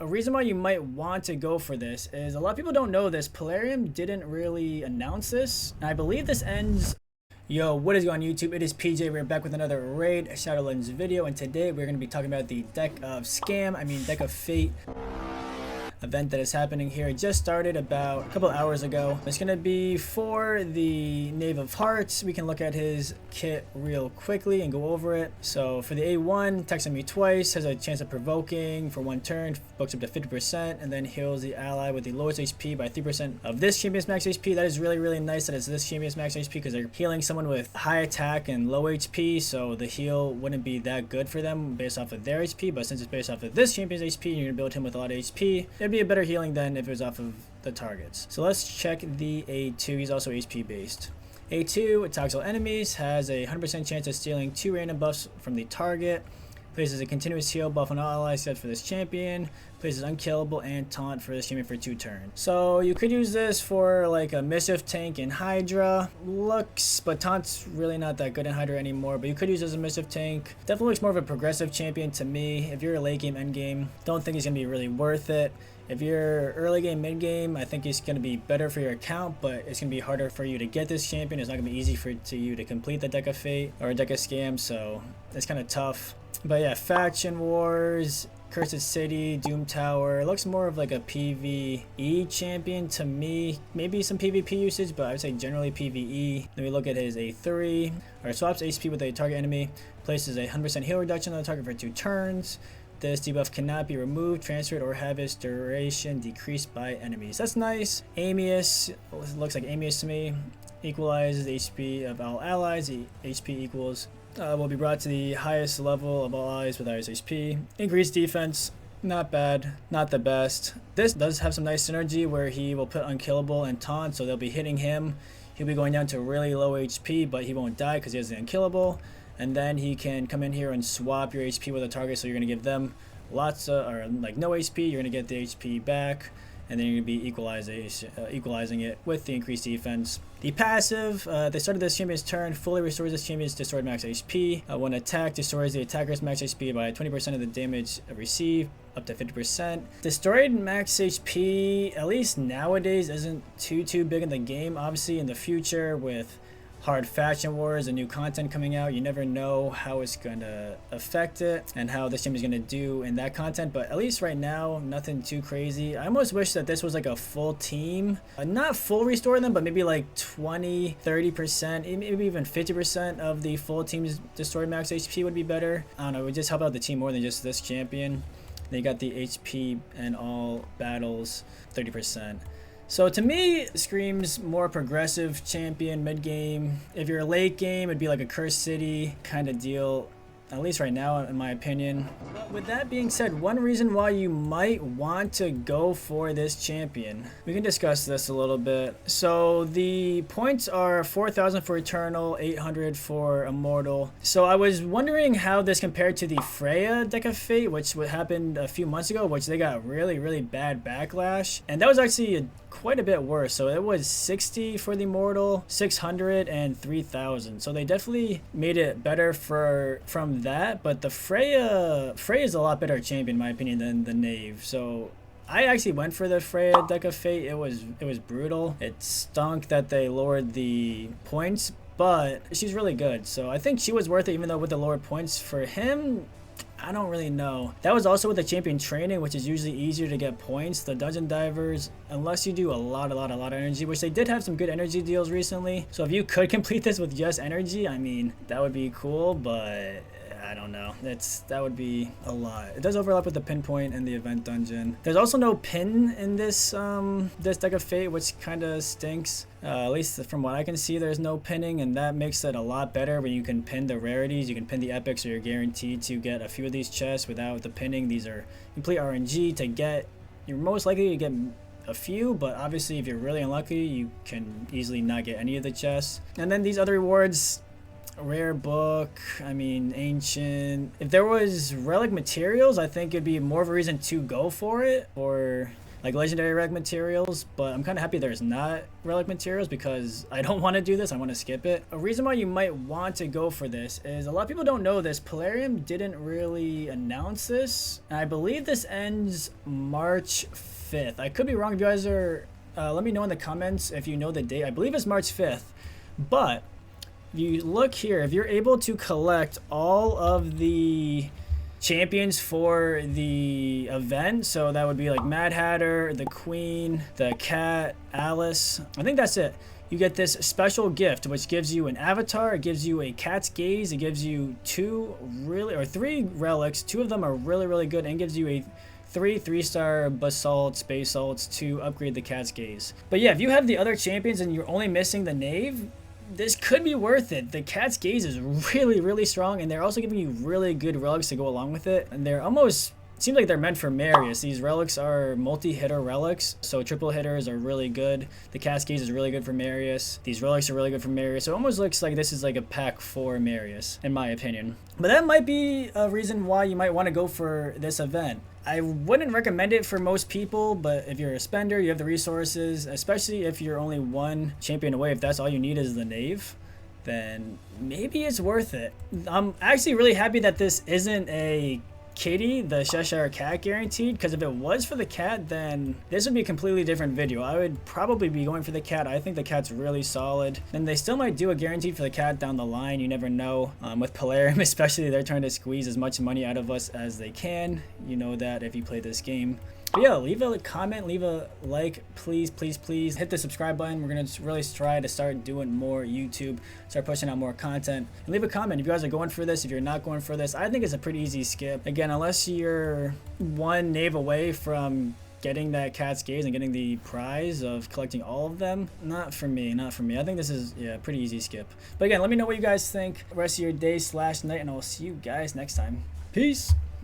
A reason why you might want to go for this is a lot of people don't know this. Polarium didn't really announce this. And I believe this ends. Yo, what is going on YouTube? It is PJ. We're back with another Raid Shadowlands video, and today we're going to be talking about the Deck of Deck of Fate event that is happening here. It just started about a couple hours ago. It's going to be for the Knave of Hearts. We can look at his kit real quickly and go over it. So for the A1, attacks on me twice, has a chance of provoking for one turn, books up to 50%, and then heals the ally with the lowest HP by 3% of this champion's max HP. That is really nice that it's this champion's max HP because they're healing someone with high attack and low HP, so the heal wouldn't be that good for them based off of their HP, but since it's based off of this champion's HP, you're going to build him with a lot of HP, it'd be a better healing than if it was off of the targets. So let's check the A2. He's also HP based. A2 attacks all enemies, has a 100% chance of stealing 2 random buffs from the target, places a continuous heal buff on all allies set for this champion, places unkillable and taunt for this champion for 2 turns. So you could use this for like a Mischief tank in Hydra. But taunt's really not that good in Hydra anymore, but you could use it as a Mischief tank. Definitely looks more of a progressive champion to me. If you're a late game, end game, don't think he's going to be really worth it. If you're early game, mid game, I think it's going to be better for your account, but it's going to be harder for you to get this champion. It's not going to be easy for you to complete the Deck of Fate or Deck of Scam, so it's kind of tough. But yeah, Faction Wars, Cursed City, Doom Tower. It looks more of like a PvE champion to me. Maybe some PvP usage, but I would say generally PvE. Then we look at his A3. Or swaps HP with a target enemy. Places a 100% heal reduction on the target for 2 turns. This debuff cannot be removed, transferred, or have its duration decreased by enemies. That's nice. Amius, looks like Amius to me. Equalizes the HP of all allies. The HP equals will be brought to the highest level of all allies with highest HP. Increased defense, not bad, not the best. This does have some nice synergy where he will put unkillable and taunt, so they'll be hitting him. He'll be going down to really low HP, but he won't die because he has the unkillable. And then he can come in here and swap your HP with a target, so you're going to give them lots of, or like no HP, you're going to get the HP back, and then you're going to be equalizing it with the increased defense. The passive, the start of this champion's turn fully restores this champion's destroyed max HP. When attacked, destroys the attacker's max HP by 20% of the damage received, up to 50%. Destroyed max HP, at least nowadays, isn't too big in the game. Obviously, in the future, with hard faction wars and new content coming out, you never know how it's going to affect it and how this team is going to do in that content, but at least right now, nothing too crazy. I almost wish that this was like a full team, not full restore them, but maybe like 20-30%, maybe even 50% of the full team's destroyed max HP would be better. I don't know, it would just help out the team more than just this champion. Then you got the HP and all battles 30%. So to me, it screams more progressive champion mid-game. If you're late game, it'd be like a Cursed City kind of deal, at least right now, in my opinion. With that being said, one reason why you might want to go for this champion, we can discuss this a little bit. So the points are 4,000 for Eternal, 800 for Immortal. So I was wondering how this compared to the Freya Deck of Fate, which happened a few months ago, which they got really bad backlash. And that was actually quite a bit worse. So it was 60 for the Immortal, 600, and 3,000. So they definitely made it better from that. But the Freya is a lot better champion in my opinion than the Knave. So I actually went for the Freya Deck of Fate. It was brutal. It stunk that they lowered the points, but she's really good. So I think she was worth it, even though with the lower points for him, I don't really know. That was also with the champion training, which is usually easier to get points. The dungeon divers, unless you do a lot of energy, which they did have some good energy deals recently. So if you could complete this with just energy, I mean, that would be cool, but I don't know. That would be a lot. It does overlap with the pinpoint and the event dungeon. There's also no pin in this Deck of Fate, which kind of stinks. At least from what I can see, there's no pinning, and that makes it a lot better when you can pin the rarities. You can pin the epics, so you're guaranteed to get a few of these chests without the pinning. These are complete RNG to get. You're most likely to get a few, but obviously if you're really unlucky, you can easily not get any of the chests. And then these other rewards, rare book, I mean ancient. If there was relic materials, I think it'd be more of a reason to go for it, or like legendary relic materials, but I'm kind of happy there's not relic materials because I don't want to do this. I want to skip it. A reason why you might want to go for this is a lot of people don't know this. Plarium didn't really announce this, and I believe this ends March 5th. I could be wrong. If you guys are, let me know in the comments if you know the date. I believe it's March 5th, but if you look here, if you're able to collect all of the champions for the event, so that would be like Mad Hatter, the Queen, the Cat, Alice, I think that's it. You get this special gift which gives you an avatar, it gives you a cat's gaze, it gives you three relics, 2 of them are really good, and gives you a 3-star basalt space salts to upgrade the cat's gaze. But yeah, if you have the other champions and you're only missing the Knave, this could be worth it. The cat's gaze is really strong, and they're also giving you really good relics to go along with it, and they're almost seems like they're meant for Marius. These relics are multi-hitter relics, so triple hitters are really good. The cat's gaze is really good for Marius. These relics are really good for Marius. So it almost looks like this is like a pack for Marius, in my opinion. But that might be a reason why you might want to go for this event. I wouldn't recommend it for most people, but if you're a spender, you have the resources, especially if you're only 1 champion away, if that's all you need is the Knave, then maybe it's worth it. I'm actually really happy that this isn't a kitty, the Cheshire Cat guaranteed, because if it was for the cat, then this would be a completely different video. I would probably be going for the cat. I think the cat's really solid, and they still might do a guaranteed for the cat down the line. You never know. With Plarium especially, they're trying to squeeze as much money out of us as they can. You know that if you play this game. But yeah, leave a comment, leave a like, please hit the subscribe button. We're gonna really try to start doing more YouTube, start pushing out more content, and leave a comment if you guys are going for this. If you're not going for this, I think it's a pretty easy skip. Again, unless you're 1 Knave away from getting that cat's gaze and getting the prize of collecting all of them, not for me. I think this is, yeah, pretty easy skip. But again, let me know what you guys think. Rest of your day / night, and I'll see you guys next time. Peace.